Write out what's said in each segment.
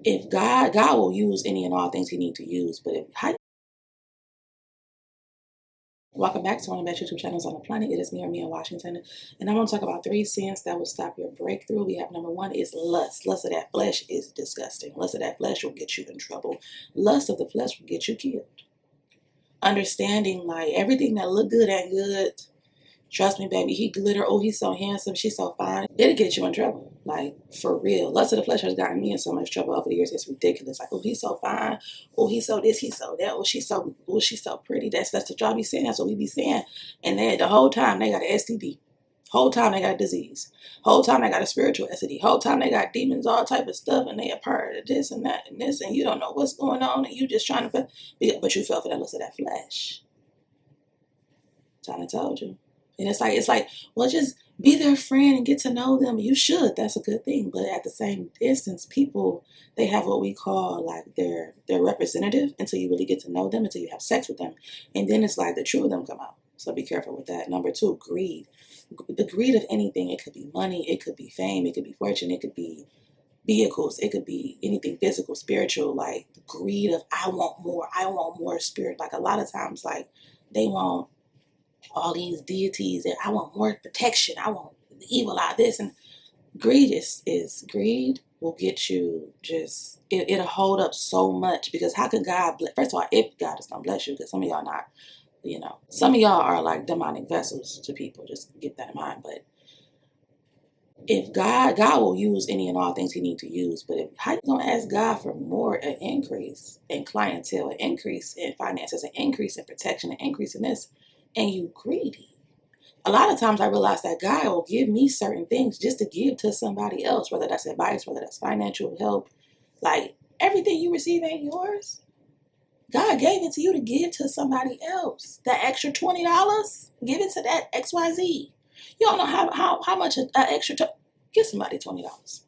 If God will use any and all things he needs to use, but welcome back to one of the best YouTube channels on the planet. It is me, OrmiaWashington, and I want to talk about 3 sins that will stop your breakthrough. We have number 1 is lust. Lust of that flesh is disgusting. Lust of that flesh will get you in trouble. Lust of the flesh will get you killed. Understanding like everything that look good ain't good. Trust me, baby. He glitter. Oh, he's so handsome. She's so fine. It'll get you in trouble. Like, for real. Lust of the flesh has gotten me in so much trouble over the years. It's ridiculous. Like, oh, he's so fine. Oh, he's so this. He's so that. Oh, she's so pretty. That's the job be saying. That's what we be saying. And then the whole time they got an STD. Whole time they got a disease. Whole time they got a spiritual STD. Whole time they got demons, all type of stuff, and they a part of this and that and this, and you don't know what's going on, and you just trying to, but you fell for that lust of that flesh. Trying to told you. And it's like, well, just be their friend and get to know them. You should. That's a good thing. But at the same instance, people, they have what we call like their representative until you really get to know them, until you have sex with them. And then it's like the true of them come out. So be careful with that. Number 2, greed. The greed of anything. It could be money. It could be fame. It could be fortune. It could be vehicles. It could be anything physical, spiritual. Like the greed of I want more. I want more spirit. Like a lot of times, like they want all these deities and I want more protection. I want the evil out of this. And greed is greed will get you just, it'll hold up so much because how can God bless? First of all, if God is going to bless you, because some of y'all not, some of y'all are like demonic vessels to people. Just get that in mind. But if God will use any and all things he needs to use, but how you going to ask God for more, an increase in clientele, an increase in finances, an increase in protection, an increase in this, and you greedy? A lot of times I realize that God will give me certain things just to give to somebody else, whether that's advice, whether that's financial help. Like everything you receive ain't yours. God gave it to you to give to somebody else. That extra $20, give it to that XYZ. You don't know how much an extra give somebody $20.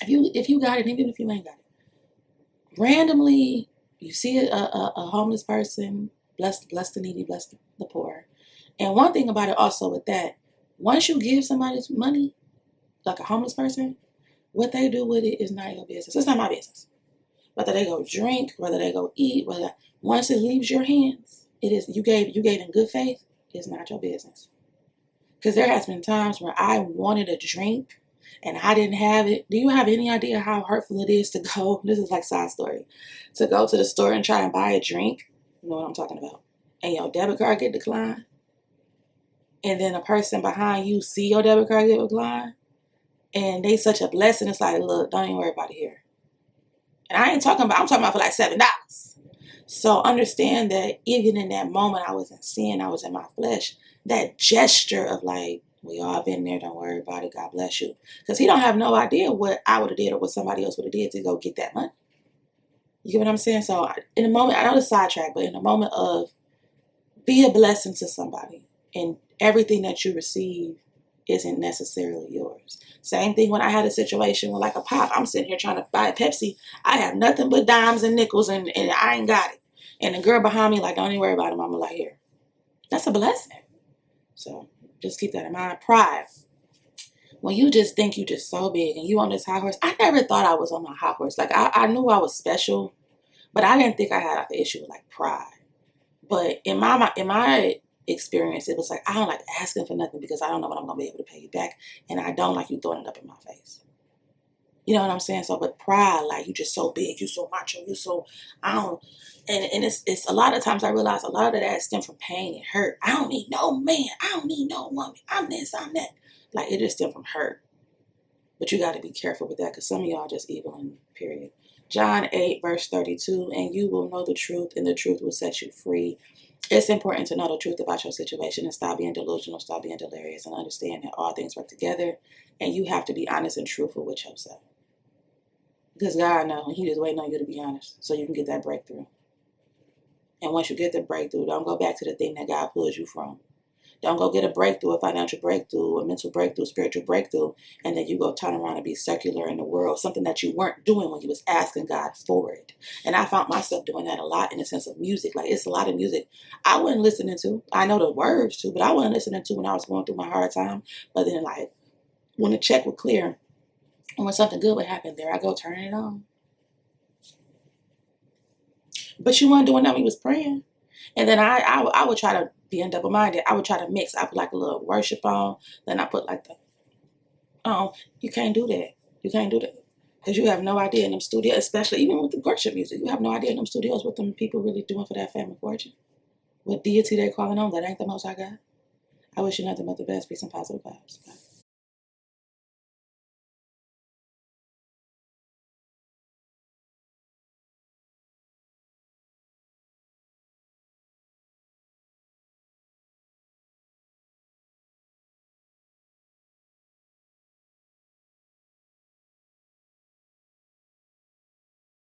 If you got it, even if you ain't got it. Randomly, you see a homeless person, bless the needy, bless the poor. And one thing about it also with that, once you give somebody money, like a homeless person, what they do with it is not your business. It's not my business. Whether they go drink, whether they go eat, once it leaves your hands, it is you gave in good faith, it's not your business. Because there has been times where I wanted a drink and I didn't have it. Do you have any idea how hurtful it is to go? This is like side story. To go to the store and try and buy a drink. You know what I'm talking about. And your debit card get declined. And then a person behind you see your debit card get declined. And they such a blessing. It's like, look, don't even worry about it here. And I'm talking about for like $7. So understand that even in that moment, I was in sin, I was in my flesh. That gesture of like, we all been there, don't worry about it, God bless you. Because he don't have no idea what I would have did or what somebody else would have did to go get that money. You get what I'm saying? So in the moment, I know it's sidetrack, but in the moment of be a blessing to somebody, and everything that you receive isn't necessarily yours. Same thing when I had a situation with like a pop. I'm sitting here trying to buy a Pepsi. I have nothing but dimes and nickels and I ain't got it. And the girl behind me like, don't even worry about it, mama. Like, here. That's a blessing. So just keep that in mind. Pride. When you just think you just so big and you on this high horse. I never thought I was on my high horse. Like I knew I was special, but I didn't think I had the issue with like pride. But in my experience, it was like, I don't like asking for nothing because I don't know what I'm going to be able to pay you back. And I don't like you throwing it up in my face. You know what I'm saying? So, but pride, like you just so big, you so macho, you so, I don't, and it's a lot of times I realize a lot of that stems from pain and hurt. I don't need no man. I don't need no woman. I'm this, I'm that. Like it just stems from hurt. But you got to be careful with that because some of y'all just evil in period. John 8, verse 32, and you will know the truth, and the truth will set you free. It's important to know the truth about your situation and stop being delusional, stop being delirious, and understand that all things work together, and you have to be honest and truthful with yourself. Because God knows, and he just waiting on you to be honest so you can get that breakthrough. And once you get the breakthrough, don't go back to the thing that God pulled you from. Don't go get a breakthrough, a financial breakthrough, a mental breakthrough, spiritual breakthrough, and then you go turn around and be secular in the world, something that you weren't doing when you was asking God for it. And I found myself doing that a lot in the sense of music. Like it's a lot of music I wasn't listening to. I know the words too, but I wasn't listening to when I was going through my hard time. But then like when the check was clear, And when something good would happen, there I go turning it on. But you weren't doing that when you was praying. And then I would try to be in double minded. I would try to mix. I put like a little worship on. Then I put like the you can't do that. You can't do that. Because you have no idea in them studios, especially even with the worship music, you have no idea in them studios what them people really doing for that family fortune. What deity they calling on that ain't the most I got. I wish you nothing but the best, peace and positive vibes. Bye.